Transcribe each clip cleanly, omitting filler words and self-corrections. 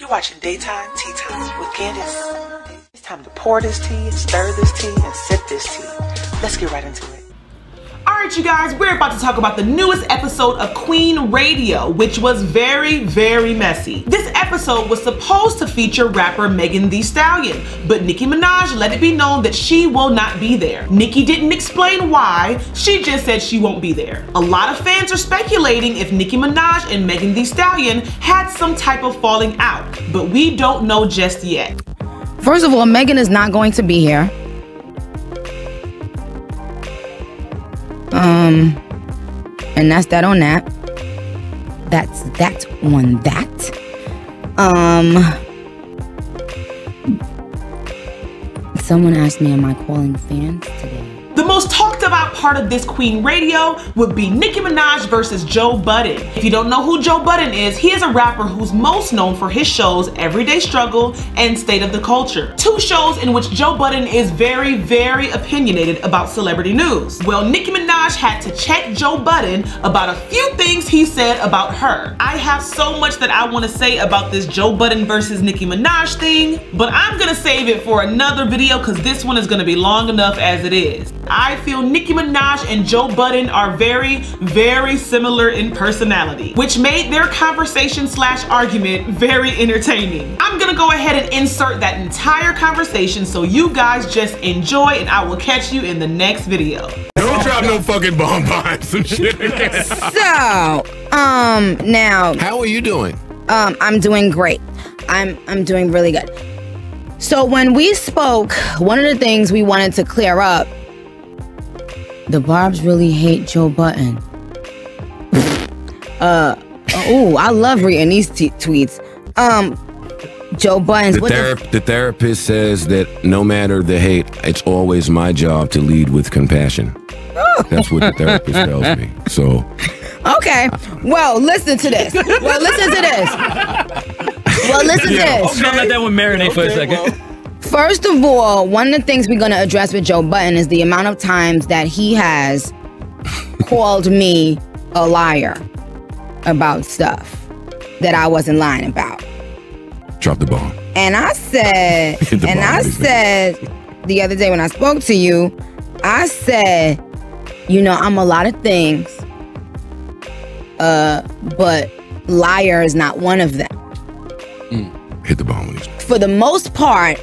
You're watching Daytime Tea Time with Candice. It's time to pour this tea, stir this tea, and sip this tea. Let's get right into it. Alright, you guys, we're about to talk about the newest episode of Queen Radio, which was very, very messy. This episode was supposed to feature rapper Megan Thee Stallion, but Nicki Minaj let it be known that she will not be there. Nicki didn't explain why, she just said she won't be there. A lot of fans are speculating if Nicki Minaj and Megan Thee Stallion had some type of falling out, but we don't know just yet. First of all, Megan is not going to be here. And that's that on that. That's that on that. Someone asked me, am I calling fans today? The most talked about part of this Queen Radio would be Nicki Minaj versus Joe Budden. If you don't know who Joe Budden is, he is a rapper who's most known for his shows Everyday Struggle and State of the Culture. Two shows in which Joe Budden is very, very opinionated about celebrity news. Well, Nicki Minaj had to check Joe Budden about a few things he said about her. I have so much that I want to say about this Joe Budden versus Nicki Minaj thing, but I'm gonna save it for another video because this one is gonna be long enough as it is. I feel Nicki Minaj and Joe Budden are very, very similar in personality, which made their conversation / argument very entertaining. I'm gonna go ahead and insert that entire conversation so you guys just enjoy, and I will catch you in the next video. Don't drop no fucking bomb behind some shit. So, now. How are you doing? I'm doing great. I'm doing really good. So when we spoke, one of the things we wanted to clear up, the Barbs really hate Joe Budden. Oh, I love reading these tweets. Joe Budden's the therapist says that no matter the hate, it's always my job to lead with compassion. That's what the therapist tells me. So. Okay. Well, listen to this. Well, listen to this. I'm gonna let that one marinate for a second. First of all, one of the things we're going to address with Joe Budden is the amount of times that he has called me a liar about stuff that I wasn't lying about. Drop the bomb. And I said, the other day when I spoke to you, I said, you know, I'm a lot of things, but liar is not one of them. Hit the bomb. For the most part,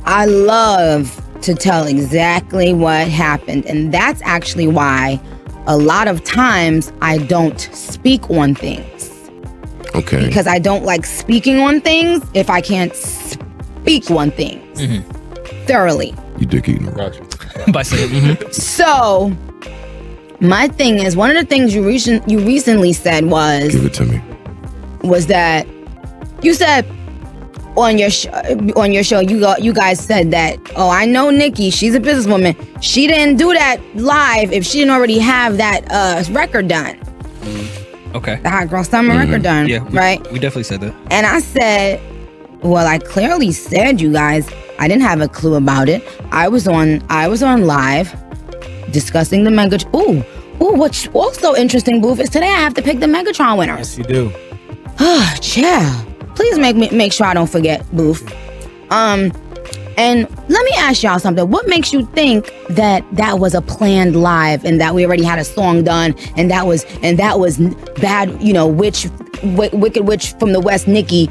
I love to tell exactly what happened, and that's actually why a lot of times I don't speak on things. Okay. Because I don't like speaking on things if I can't speak on things thoroughly. You dick eating. By saying So, my thing is, one of the things you recently said was... Give it to me. Was that you said... On your show, you guys said that, oh, I know Nicki, she's a businesswoman. She didn't do that live if she didn't already have that record done. Okay. The Hot Girl Summer record done. Yeah, right? We definitely said that. And I said, well, I clearly said, you guys, I didn't have a clue about it. I was on live discussing the Mega. Ooh, what's also interesting, Booth, is today I have to pick the Megatron winners. Yes, you do. Oh, chill. Please make sure I don't forget, Booth. And let me ask y'all something. What makes you think that was a planned live and that we already had a song done and that was bad, you know, Wicked Witch from the West, Nicki,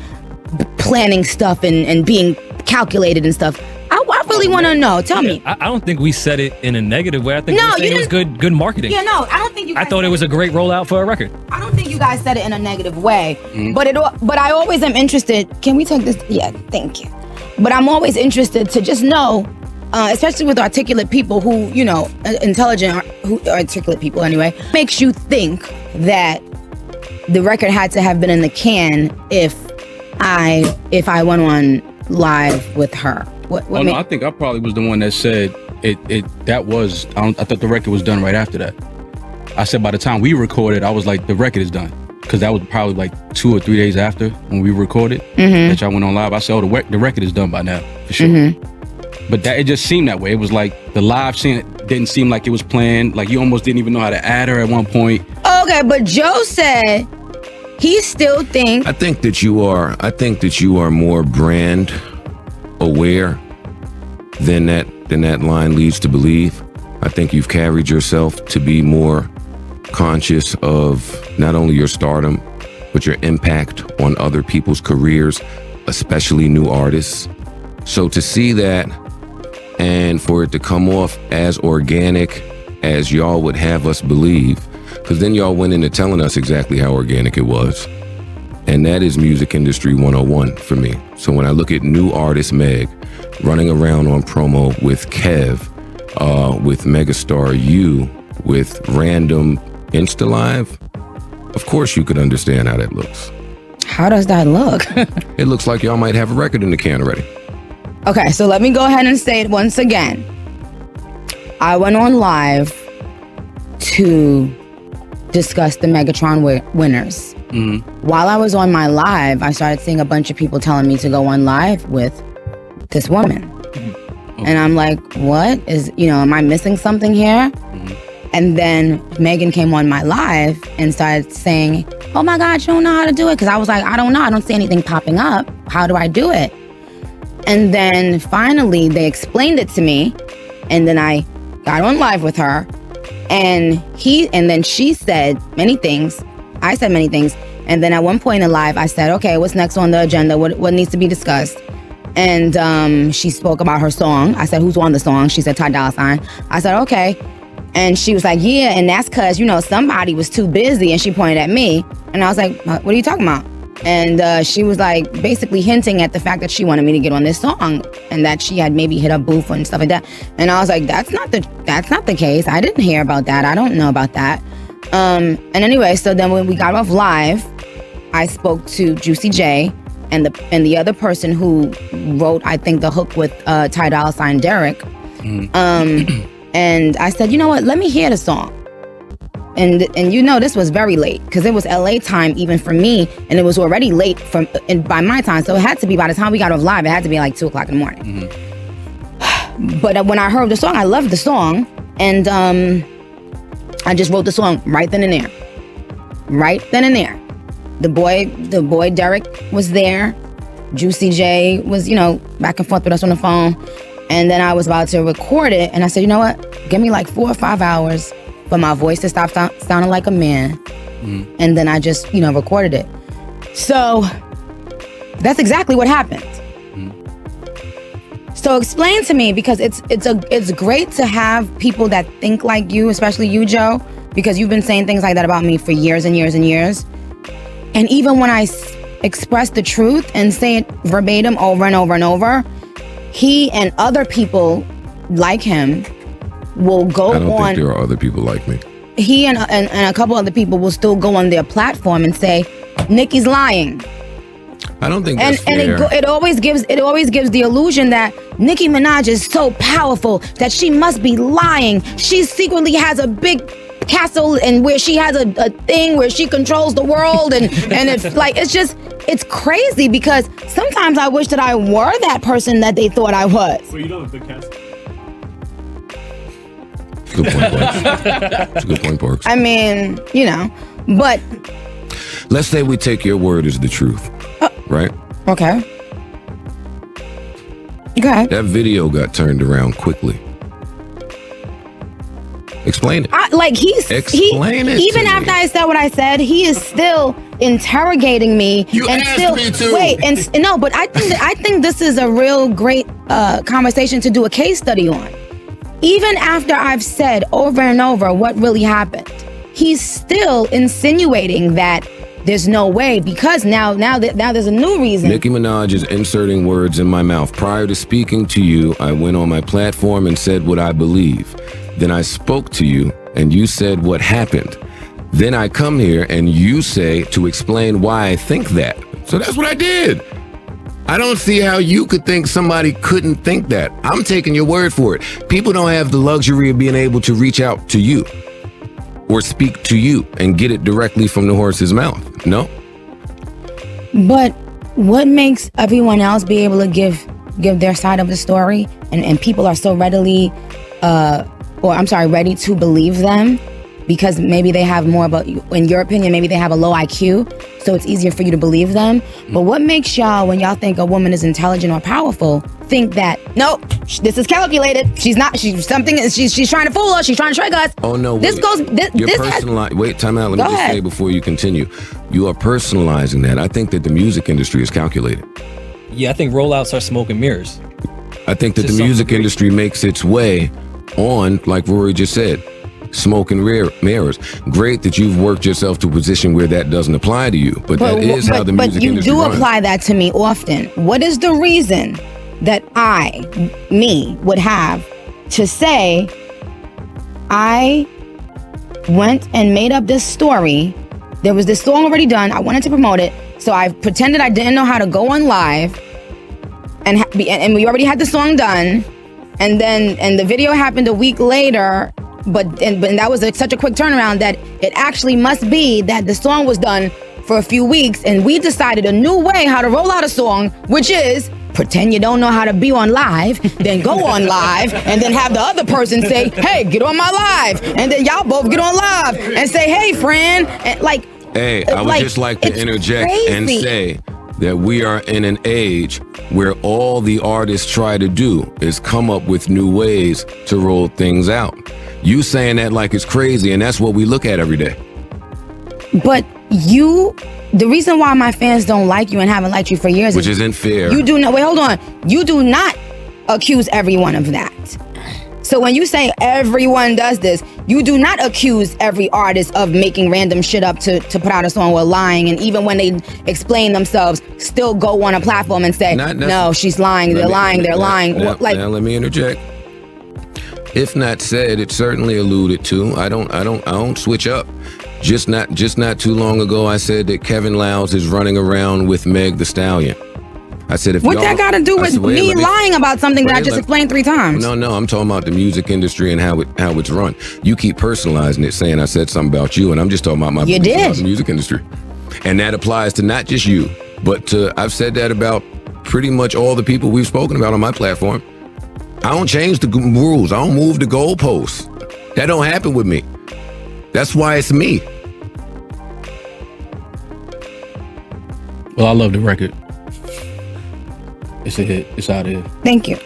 planning stuff and being calculated and stuff? I really want to know. Tell me. I don't think we said it in a negative way. I think it was good marketing. Yeah, no, I don't think you guys I thought it was a great rollout for a record. I don't think you guys said it in a negative way. But I always am interested. Can we take this? Yeah, thank you. But I'm always interested to just know, especially with articulate people who, you know, articulate people anyway, makes you think that the record had to have been in the can if I went on live with her. No, I think I probably was the one that said I thought the record was done right after that. I said by the time we recorded, I was like, the record is done. Because that was probably like 2 or 3 days after when we recorded that y'all went on live. I said, oh, the record is done by now, for sure. But it just seemed that way. It was like the live scene didn't seem like it was planned. Like you almost didn't even know how to add her at one point. Okay, but Joe said he still thinks. I think that you are more brand aware than that line leads to believe. I think you've carried yourself to be more conscious of not only your stardom, but your impact on other people's careers, especially new artists. So to see that and for it to come off as organic as y'all would have us believe, because then y'all went into telling us exactly how organic it was. And that is music industry 101 for me. So when I look at new artist Meg running around on promo with Kev, with megastar you, with random Insta Live, of course you could understand how that looks. How does that look? It looks like y'all might have a record in the can already. Okay, so let me go ahead and say it once again. I went on live to discuss the Megatron winners. While I was on my live, I started seeing a bunch of people telling me to go on live with this woman. And I'm like, what is, am I missing something here? And then Megan came on my live and started saying, oh my God, you don't know how to do it? Because I was like, I don't know. I don't see anything popping up. How do I do it? And then finally they explained it to me. And then I got on live with her. And then she said many things. I said many things. And then at one point in live, I said, okay, what's next on the agenda? What needs to be discussed? And she spoke about her song. I said, who's on the song? She said, Ty Dolla $ign. I said, okay. And she was like, yeah, and that's because, somebody was too busy. And she pointed at me. And I was like, what are you talking about? And she was like basically hinting at the fact that she wanted me to get on this song and that she had maybe hit a booth and stuff like that. And I was like, that's not the case. I didn't hear about that. I don't know about that. And anyway, so then when we got off live, I spoke to Juicy J and the other person who wrote, I think, the hook with Ty Dolla $ign, Derek. And I said, you know what? Let me hear the song. And this was very late because it was LA time even for me, and it was already late by my time. So it had to be, by the time we got off live, it had to be like 2 o'clock in the morning. But when I heard the song, I loved the song, and I just wrote the song right then and there. Right then and there. The boy Derek was there. Juicy J was, back and forth with us on the phone. And then I was about to record it, and I said, you know what? Give me like 4 or 5 hours for my voice to stop sounding like a man. And then I just, recorded it. So that's exactly what happened. So explain to me, because it's great to have people that think like you, especially you, Joe, because you've been saying things like that about me for years and years and years. And even when I express the truth and say it verbatim over and over and over, he and other people like him will go on. I don't think there are other people like me. He and a couple other people will still go on their platform and say, Nicki's lying. I don't think that's fair. And it always gives the illusion that Nicki Minaj is so powerful that she must be lying. She secretly has a big castle and where she has a thing where she controls the world and it's like it's crazy, because sometimes I wish that I were that person that they thought I was. So you don't have a big castle? Good point, Parks. That's a good point, Parks. I mean, but let's say we take your word as the truth, right? Okay. Okay. That video got turned around quickly. Explain it. Explain it. Even after I said what I said, he is still interrogating me. You and asked still, me to. Wait, and no, but I think this is a real great conversation to do a case study on. Even after I've said over and over what really happened, he's still insinuating that there's no way, because now there's a new reason. Nicki Minaj is inserting words in my mouth. Prior to speaking to you, I went on my platform and said what I believe. Then I spoke to you and you said what happened. Then I come here and you say to explain why I think that. So that's what I did. I don't see how you could think somebody couldn't think that. I'm taking your word for it. People don't have the luxury of being able to reach out to you or speak to you and get it directly from the horse's mouth. No? But what makes everyone else be able to give their side of the story, and people are so ready to believe them, because maybe they have more about, in your opinion, maybe they have a low IQ, so it's easier for you to believe them. But what makes y'all, when y'all think a woman is intelligent or powerful, think that, nope, this is calculated. She's not, she's trying to fool us. She's trying to trick us. Oh no, this goes, you're personalizing. Wait, time out. Let me just say before you continue. You are personalizing that. I think that the music industry is calculated. Yeah, I think rollouts are smoke and mirrors. I think that the music industry makes its way on, like Rory just said, smoke and mirrors. Great that you've worked yourself to a position where that doesn't apply to you, but that is how the music industry runs. But you do apply that to me often. What is the reason that me would have to say, I went and made up this story, there was this song already done, I wanted to promote it, so I pretended I didn't know how to go on live, and we already had the song done, and the video happened a week later, but that was such a quick turnaround that it actually must be that the song was done for a few weeks, and we decided a new way how to roll out a song, which is pretend you don't know how to be on live, then go on live, and then have the other person say, hey, get on my live, and then y'all both get on live and say, hey, friend, and like. Hey, I would just like to interject and say that we are in an age where all the artists try to do is come up with new ways to roll things out. You saying that like it's crazy, and that's what we look at every day. But the reason why my fans don't like you and haven't liked you for years, which isn't fair. You do not, wait, hold on. You do not accuse everyone of that. So when you say everyone does this, you do not accuse every artist of making random shit up to put out a song or lying. And even when they explain themselves, still go on a platform and say, no, she's lying, they're lying. Now let me interject. If not said, it's certainly alluded to. I don't switch up. Just not too long ago, I said that Kevin Lowndes is running around with Meg the Stallion. I said, if what that got to do with me lying about something that I just explained 3 times? No, I'm talking about the music industry and how it's run. You keep personalizing it, saying I said something about you, and I'm just talking about about the music industry, and that applies to not just you, but I've said that about pretty much all the people we've spoken about on my platform. I don't change the rules. I don't move the goalposts. That don't happen with me. That's why it's me. Well, I love the record. It's a hit. It's out here. Thank you.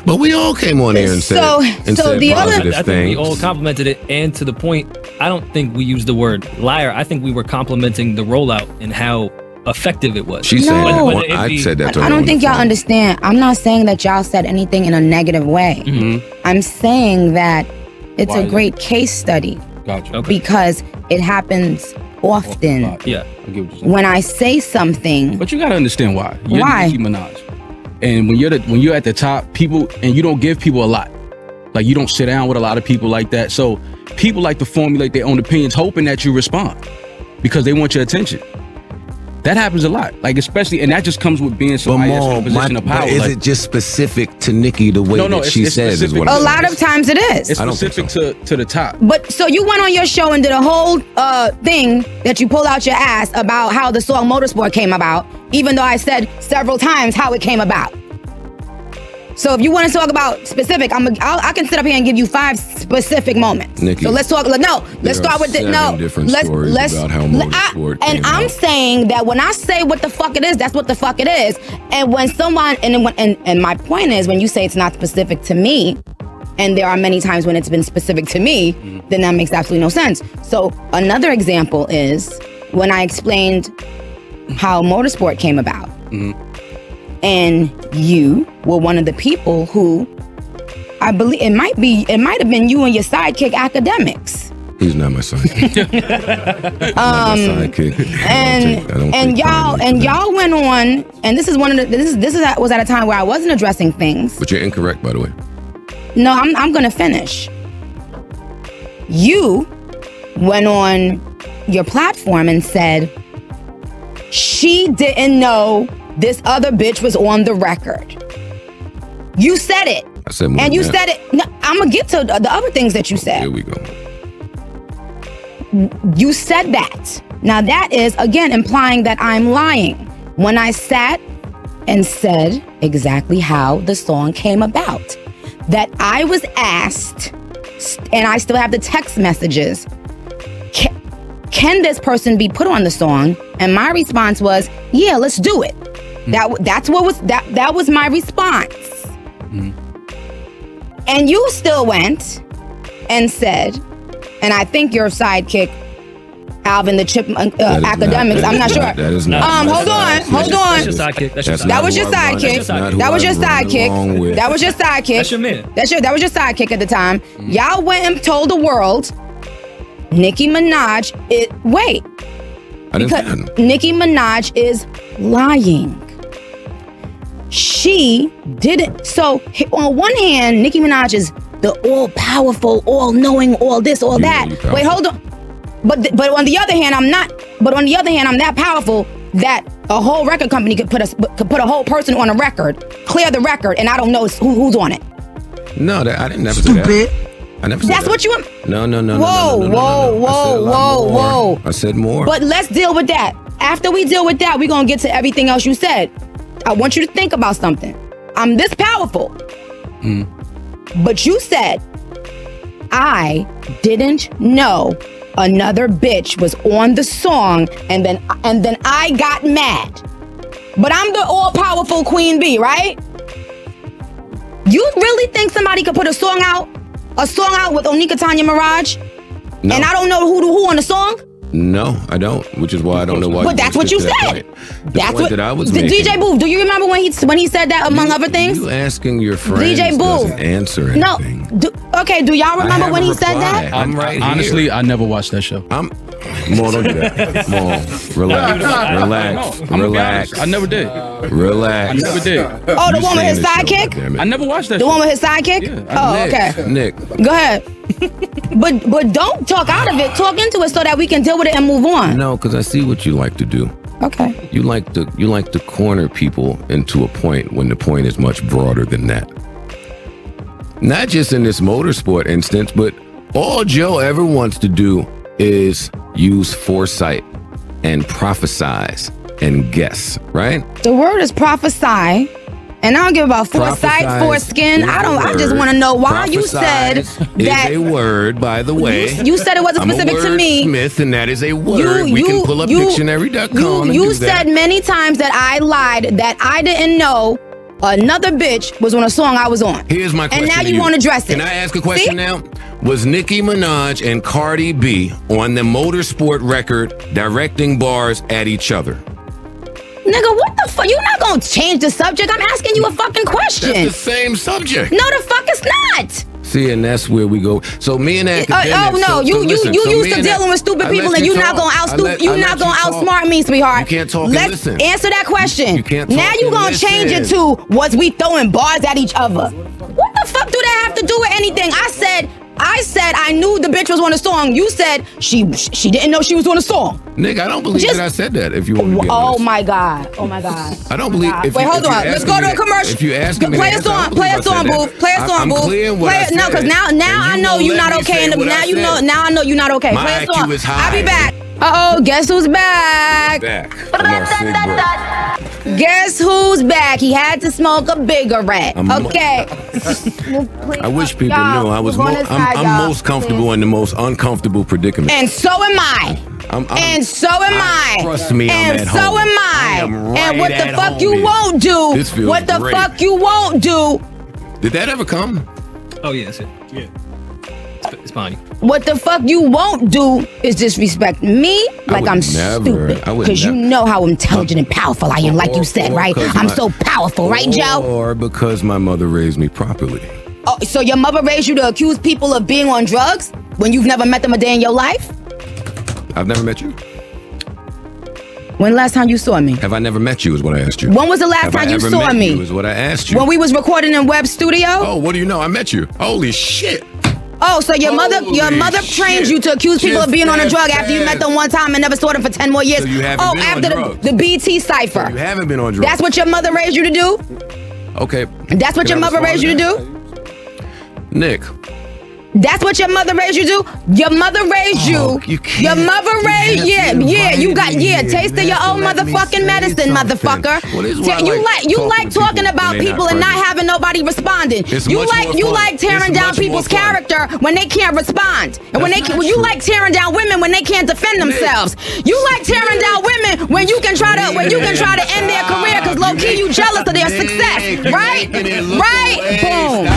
But we all came on here and said positive I think we all complimented it, and to the point, I don't think we used the word liar. I think we were complimenting the rollout and how effective it was. She's saying that. I said that to her. I don't think y'all understand. I'm not saying that y'all said anything in a negative way. Mm-hmm. I'm saying that it's a great case study. Gotcha. Okay. Because it happens often. Yeah, I get what you're saying. When I say something, but you gotta understand why. You're Nicki Minaj. And when you're at the top, people, and you don't give people a lot. Like, you don't sit down with a lot of people like that. So people like to formulate their own opinions, hoping that you respond because they want your attention. That happens a lot. Like, especially, and that just comes with being somebody that's in a position of power. But is it just specific to Nicki the way that she says is what a lot of times it is. It's specific to the top. But so you went on your show and did a whole thing that you pulled out your ass about how the song Motorsport came about, even though I said several times how it came about. So if you want to talk about specific, I can sit up here and give you 5 specific moments. Nicki, so let's talk. Let's start with let's about how Motorsport and I'm out. saying that when I say what the fuck it is, that's what the fuck it is. And when someone and my point is, when you say it's not specific to me, and there are many times when it's been specific to me, then that makes absolutely no sense. So another example is when I explained how Motorsport came about. And you were one of the people who, I believe, it might have been you and your sidekick Academics. He's not my sidekick. And y'all went on, and this was at a time where I wasn't addressing things. But you're incorrect, by the way. No, I'm gonna finish. You went on your platform and said she didn't know this other bitch was on the record. You said it. I said more and you said it. No, I'm gonna get to the other things that you said. Here we go. You said that. Now that is, again, implying that I'm lying. When I sat and said exactly how the song came about. That I was asked, and I still have the text messages, can this person be put on the song? And my response was, yeah, let's do it. That was my response. And you still went and said, and I think your sidekick, Alvin the Chipmunk Academics. I'm not sure. That is not. Hold on. That's your sidekick. That was your sidekick. That was your sidekick. That was your sidekick. That's your man. That was your sidekick at the time. Y'all went and told the world Nicki Minaj. Because Nicki Minaj is lying. She didn't. So on one hand, Nicki Minaj is the all-powerful, all-knowing, all this, all that. Wait, hold on. But on the other hand, I'm not. But on the other hand, I'm that powerful that a whole record company could put a whole person on a record, clear the record, and I don't know who's on it. No, I didn't never say that. I never said That's that. what you. No. Whoa. I said more. But let's deal with that. After we deal with that, we're gonna get to everything else you said. I want you to think about something. I'm this powerful. But you said, I didn't know another bitch was on the song, and then I got mad. But I'm the all-powerful Queen Bee, right? You really think somebody could put a song out with Onika Tanya Mirage? No. And I don't know who on the song? No, I don't. Which is why I don't know why. But that's what you said. That's what that I was making. DJ Booth, do you remember when he said that among other things? You asking your friends DJ Booth doesn't answer anything. No. Do y'all remember when he said that? I'm right Honestly, here. I never watched that show. Mo, don't do that. Mo, relax. I never did. Relax. I never did. Oh, the one with his sidekick? I never watched that The show. one with his sidekick? Yeah, okay. Nick. Go ahead. But don't talk out of it. Talk into it so that we can deal with it and move on. No, because I see what you like to do. Okay. You like to corner people into a point when the point is much broader than that. Not just in this motorsport instance, but all Joe ever wants to do is use foresight and prophesize and guess, right? The word is prophesy. And I don't give about foresight, foreskin. I just want to know why you said that. Is a word, by the way. You said it wasn't specific to me. Smith, and that is a word. We can pull up dictionary.com. You said many times that I lied, that I didn't know another bitch was on a song I was on. Here's my question. And now you want to address it. Can I ask a question now? Was Nicki Minaj and Cardi B on the motorsport record directing bars at each other? Nigga, what the fuck? You're not gonna change the subject. I'm asking you a fucking question. That's the same subject. No, the fuck it's not. See, and that's where we go. So me and academics. You used to dealing with stupid people, and you're not gonna outsmart me, sweetheart. You can't talk and listen. Answer that question. You can't. Now you gonna change it to was we throwing bars at each other? What the fuck do that have to do with anything? I said I knew the bitch was on a song. You said she didn't know she was on a song. Nick, I don't believe that I said that. If you want to get Oh my god. I don't believe. Wait, hold on. Let's go to a commercial. If you ask me, play a song, Booth. Play a song, Booth. No, because now I know you're not okay. Now I know you're not okay. Play a song. I'll be back. Guess who's back? Guess who's back? He had to smoke a bigger rat. Okay. I wish people knew I'm most comfortable in the most uncomfortable predicament. And so am I. And so am I. Trust me, I'm at home. And so am I. And what the fuck you won't do? What the fuck you won't do? Did that ever come? Oh yeah, that's it. Yeah. It's fine. What the fuck you won't do is disrespect me like I'm stupid. Because you know how intelligent and powerful I am, like you said, right? I'm so powerful, right, Joe? Or because my mother raised me properly. Oh, so your mother raised you to accuse people of being on drugs when you've never met them a day in your life? I've never met you. When the last time you saw me? Have I never met you is what I asked you. When was the last time you saw me? You is what I asked you. When we was recording in Web Studio? Oh, what do you know? I met you. Holy shit. Oh, so your mother trained you to accuse people of being on a drug after you met them one time and never saw them for 10 more years. So you haven't been after on drugs. the BT cipher. So you haven't been on drugs. That's what your mother raised you to do? Okay. That's what your mother raised you to do? Nick, That's what your mother raised you to? Your mother raised you. Your mother raised, you got, taste of your own motherfucking medicine, motherfucker. You like talking about people and not having nobody responding. You like tearing down people's character when they can't respond. And you like tearing down women when they can't defend themselves. You like tearing down women when you can try to end their career because low key you jealous of their success. Right? Right? Boom.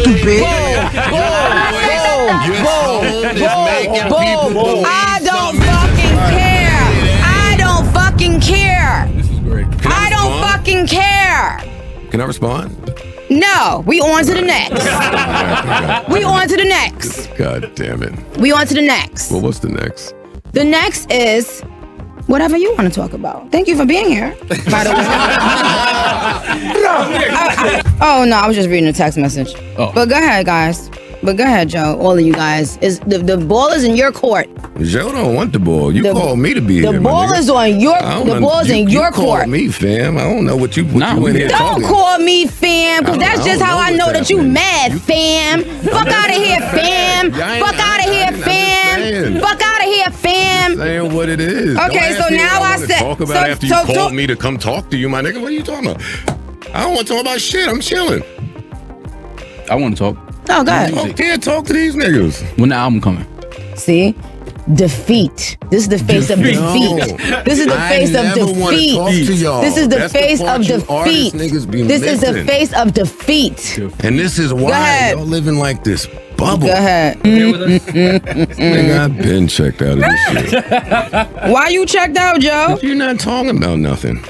Stupid. I don't fucking care. I don't fucking care. This is great. I don't fucking care. Can I respond? No, we on to the next. We on to the next. God damn it. We on to the next. Well, what's the next? The next is whatever you want to talk about. Thank you for being here, by the way. Oh, no, I was just reading a text message. Oh. But go ahead, guys. But go ahead, Joe. All of you guys. The ball is in your court. Joe don't want the ball. You called me to be here. The ball is on your. The ball's in your court. Call me, fam. I don't know what you in here talking. Don't call me fam, because that's just how I know that you mad, fam. Fuck out of here, fam. Fuck out of here, fam. Fuck out of here, fam. Saying what it is. Okay, so now I said. Talk about after you called me to come talk to you, my nigga. What are you talking about? I don't want to talk about shit. I'm chilling. I want to talk. Oh, go ahead. I can't talk to these niggas. When the album coming? See? Defeat. This is the face of defeat. This is the face of defeat. This is the face of defeat. This is the face of defeat. And this is why y'all living like this bubble. Go ahead. Nigga, I've been checked out of this shit. Why you checked out, Joe? You're not talking about nothing.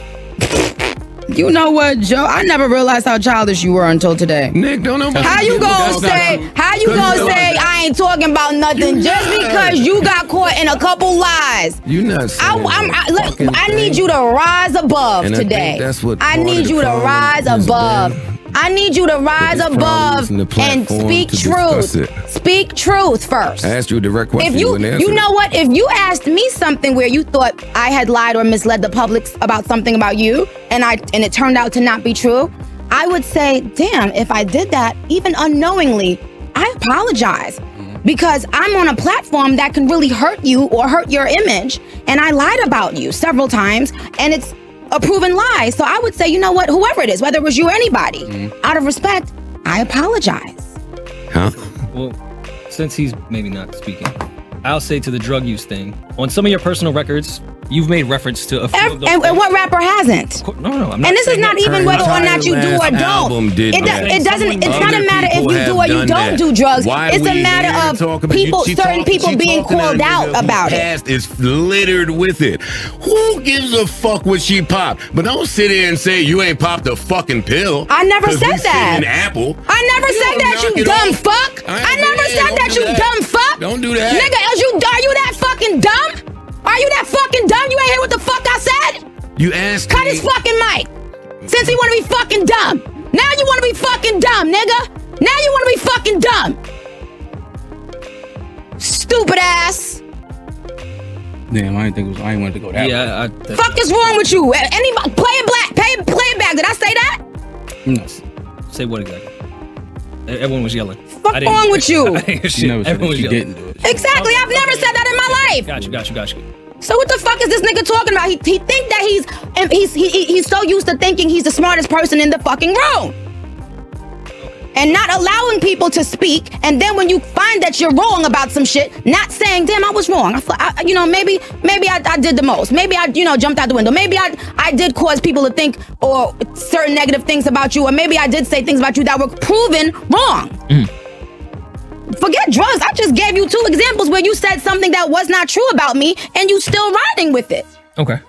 You know what, Joe? I never realized how childish you were until today. Nick, don't know about How you gonna say I ain't talking about nothing just because you got caught in a couple lies? You're not saying I need you to rise above today. I need you to rise above. I need you to rise above and speak truth. Speak truth first. I asked you a direct question. You know what? If you asked me something where you thought I had lied or misled the public about something about you, and it turned out to not be true, I would say, damn, if I did that, even unknowingly, I apologize. Because I'm on a platform that can really hurt you or hurt your image, and I lied about you several times, and it's a proven lie. So I would say, you know what, whoever it is, whether it was you or anybody, out of respect, I apologize. Huh? Well, since he's maybe not speaking, I'll say to the drug use thing, on some of your personal records, you've made reference to a few of those and what rapper hasn't? No, I'm not. And this is not even whether or not you do or don't. It doesn't. It's not a matter if you do or you don't do drugs. It's a matter of certain people being called out about it. It's littered with it. Who gives a fuck what she popped? But don't sit here and say you ain't popped a fucking pill. I never said that. An apple. I never said that, you dumb fuck. I never said that, you dumb fuck. Don't do that. Nigga, are you that fucking dumb? Are you that fucking dumb? You ain't hear what the fuck I said? You asked Cut his fucking mic. Since he wanna be fucking dumb. Now you wanna be fucking dumb, nigga. Now you wanna be fucking dumb. Stupid ass. Damn, I didn't want to go that way. Fuck is wrong with you? Anybody play it back. Did I say that? No. Say what exactly? Everyone was yelling. Fuck wrong with you? Everyone was yelling. Exactly, I've never said that in my life. Got you. So what the fuck is this nigga talking about? He think that he's so used to thinking he's the smartest person in the fucking room. And not allowing people to speak, and then when you find that you're wrong about some shit, not saying, damn, I was wrong. Maybe I did the most. Maybe I, jumped out the window. Maybe I did cause people to think or certain negative things about you, or maybe I did say things about you that were proven wrong. Forget drugs. I just gave you 2 examples where you said something that was not true about me, and you still riding with it. Okay.